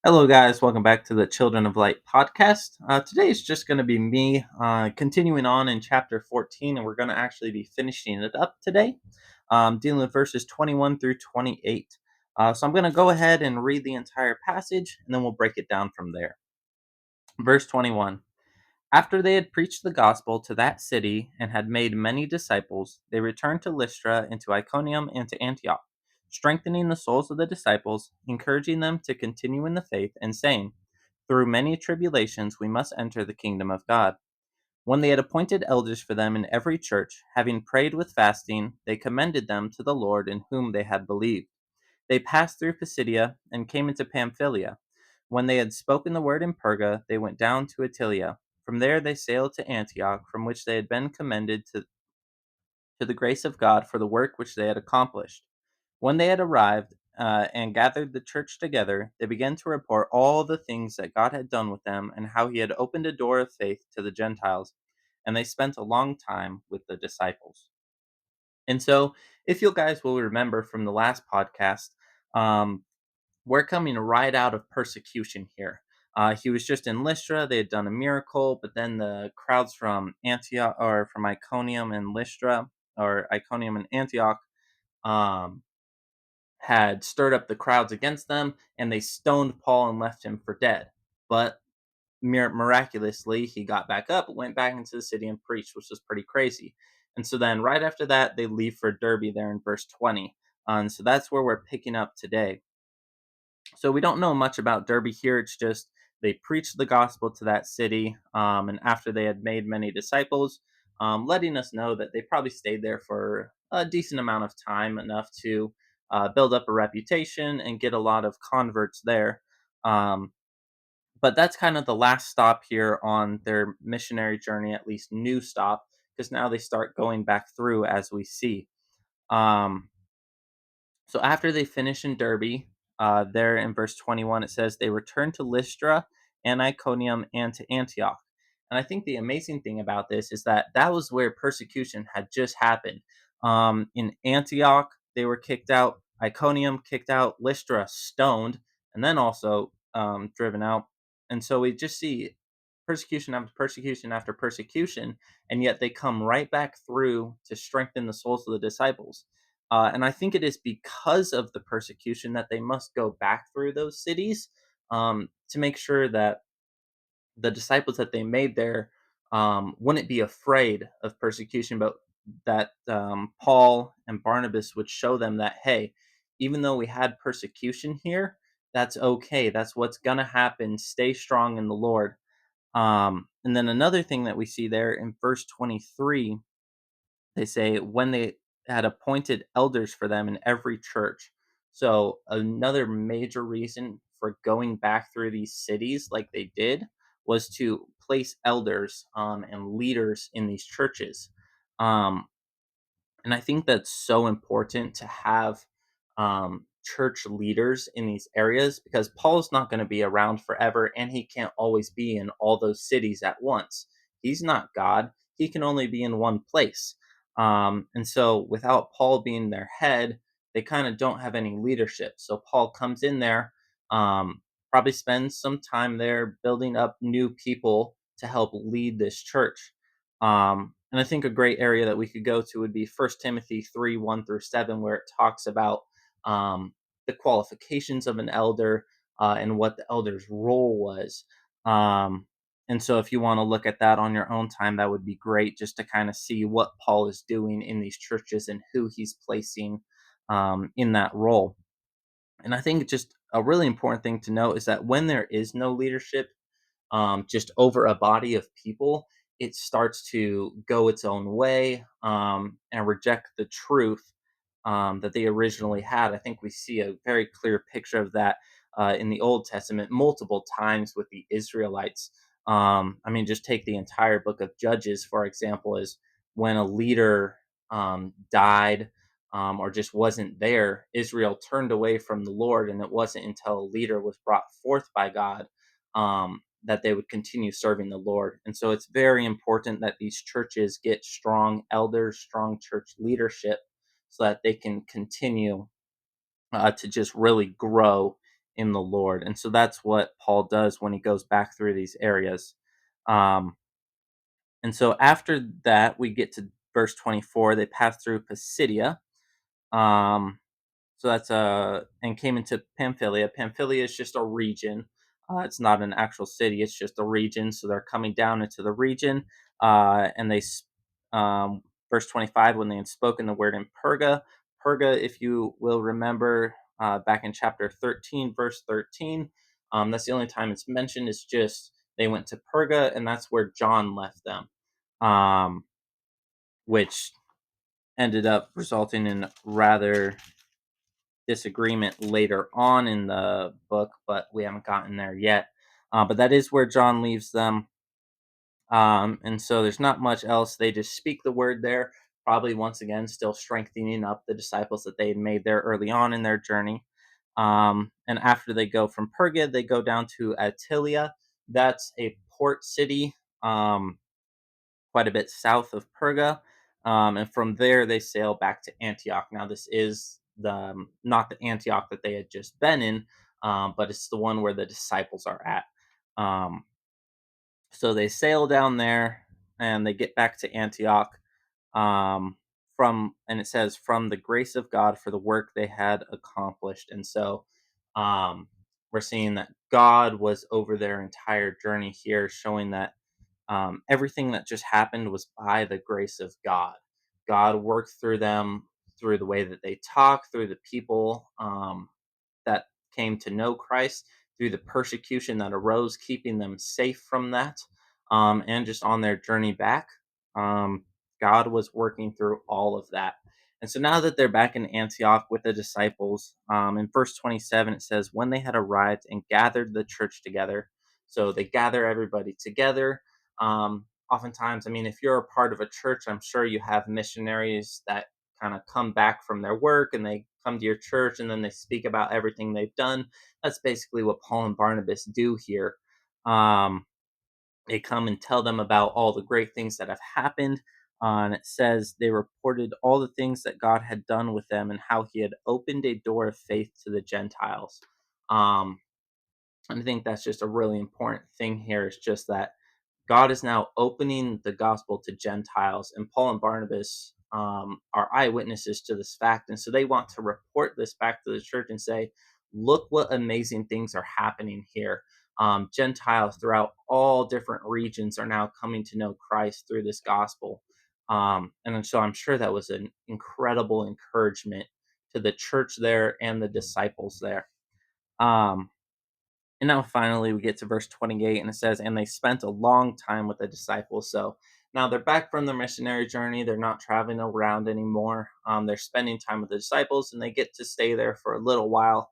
Hello, guys. Welcome back to the Children of Light podcast. Today is just going to be me continuing on in chapter 14, and we're going to actually be finishing it up today, dealing with verses 21 through 28. So I'm going to go ahead and read the entire passage, and then we'll break it down from there. Verse 21. After they had preached the gospel to that city and had made many disciples, they returned to Lystra and to Iconium and to Antioch, strengthening the souls of the disciples, encouraging them to continue in the faith, and saying, through many tribulations we must enter the kingdom of God. When they had appointed elders for them in every church, having prayed with fasting, they commended them to the Lord in whom they had believed. They passed through Pisidia and came into Pamphylia. When they had spoken the word in Perga, they went down to Attalia. From there they sailed to Antioch, from which they had been commended to the grace of God for the work which they had accomplished. When they had arrived and gathered the church together, they began to report all the things that God had done with them and how he had opened a door of faith to the Gentiles. And they spent a long time with the disciples. And so, if you guys will remember from the last podcast, um, we're coming right out of persecution here. He was just in Lystra. They had done a miracle, but then the crowds from Antioch or from Iconium and Lystra or Iconium and Antioch um, had stirred up the crowds against them, and they stoned Paul and left him for dead. But miraculously, he got back up, went back into the city, and preached, which was pretty crazy. And so then, right after that, they leave for Derbe there in verse 20. And so that's where we're picking up today. So we don't know much about Derbe here. It's just they preached the gospel to that city, and after they had made many disciples, letting us know that they probably stayed there for a decent amount of time, enough to build up a reputation and get a lot of converts there. Um, but that's kind of the last stop here on their missionary journey, at least new stop, because now they start going back through as we see. Um, so after they finish in Derbe, there in verse 21, it says, they returned to Lystra and Iconium and to Antioch. And I think the amazing thing about this is that that was where persecution had just happened. In Antioch, they were kicked out, Iconium kicked out, Lystra stoned, and then also driven out. And so we just see persecution after persecution after persecution, and yet they come right back through to strengthen the souls of the disciples. And I think it is because of the persecution that they must go back through those cities to make sure that the disciples that they made there wouldn't be afraid of persecution, but that Paul and Barnabas would show them that, hey, even though we had persecution here, that's okay. That's what's going to happen. Stay strong in the Lord. And then another thing that we see there in verse 23, they say when they had appointed elders for them in every church. So another major reason for going back through these cities like they did was to place elders and leaders in these churches. Um, and I think that's so important to have church leaders in these areas, because Paul's not going to be around forever and he can't always be in all those cities at once. He's not God, he can only be in one place. And so, without Paul being their head, they kind of don't have any leadership. So, Paul comes in there, um, probably spends some time there building up new people to help lead this church. And I think a great area that we could go to would be 1 Timothy 3 1 through 7, where it talks about um, the qualifications of an elder and what the elder's role was. And so, if you want to look at that on your own time, that would be great, just to kind of see what Paul is doing in these churches and who he's placing in that role. And I think just a really important thing to note is that when there is no leadership, just over a body of people, it starts to go its own way and reject the truth that they originally had. I think we see a very clear picture of that in the Old Testament multiple times with the Israelites. I mean, just take the entire book of Judges, for example, is when a leader died. or just wasn't there, Israel turned away from the Lord, and it wasn't until a leader was brought forth by God that they would continue serving the Lord. And so it's very important that these churches get strong elders, strong church leadership, so that they can continue to just really grow in the Lord. And so that's what Paul does when he goes back through these areas. Um, and so after that, we get to verse 24. They pass through Pisidia. Um, so that's and came into Pamphylia. Pamphylia is just a region. It's not an actual city. It's just a region. So they're coming down into the region, and um, verse 25, when they had spoken the word in Perga. Perga, if you will remember, back in chapter 13, verse 13. That's the only time it's mentioned. It's just they went to Perga, and that's where John left them, um, which ended up resulting in rather disagreement later on in the book, but we haven't gotten there yet. But that is where John leaves them. And so there's not much else. They just speak the word there, probably once again, still strengthening up the disciples that they had made there early on in their journey. And after they go from Perga, they go down to Attalia. That's a port city. Quite a bit south of Perga. And from there, they sail back to Antioch. Now, this is not the Antioch that they had just been in, but it's the one where the disciples are at. Um, so they sail down there and they get back to Antioch. And it says, from the grace of God for the work they had accomplished. And so um, we're seeing that God was over their entire journey here, showing that everything that just happened was by the grace of God. God worked through them, through the way that they talk, through the people that came to know Christ, through the persecution that arose, keeping them safe from that, and just on their journey back. Um, God was working through all of that. And so now that they're back in Antioch with the disciples, in verse 27, it says, when they had arrived and gathered the church together. So they gather everybody together. Oftentimes, I mean, if you're a part of a church, I'm sure you have missionaries that kind of come back from their work and they come to your church and then they speak about everything they've done. That's basically what Paul and Barnabas do here. Um, they come and tell them about all the great things that have happened. And it says they reported all the things that God had done with them and how he had opened a door of faith to the Gentiles. Um, and I think that's just a really important thing here. Is just that God is now opening the gospel to Gentiles, and Paul and Barnabas are eyewitnesses to this fact. And so they want to report this back to the church and say, look what amazing things are happening here. Gentiles throughout all different regions are now coming to know Christ through this gospel. And so I'm sure that was an incredible encouragement to the church there and the disciples there. Um, and now finally we get to verse 28 and it says, and they spent a long time with the disciples. So now they're back from their missionary journey. They're not traveling around anymore. They're spending time with the disciples and they get to stay there for a little while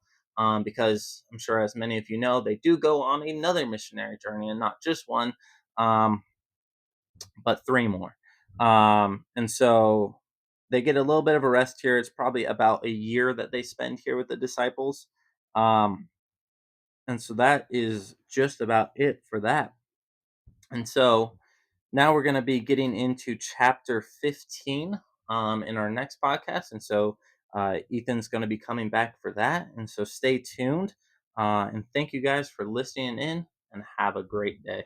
because I'm sure, as many of you know, they do go on another missionary journey, and not just one, um, but three more. And so they get a little bit of a rest here. It's probably about a year that they spend here with the disciples. Um, and so that is just about it for that. And so now we're going to be getting into chapter 15 in our next podcast. And so Ethan's going to be coming back for that. And so stay tuned. And thank you guys for listening in, and have a great day.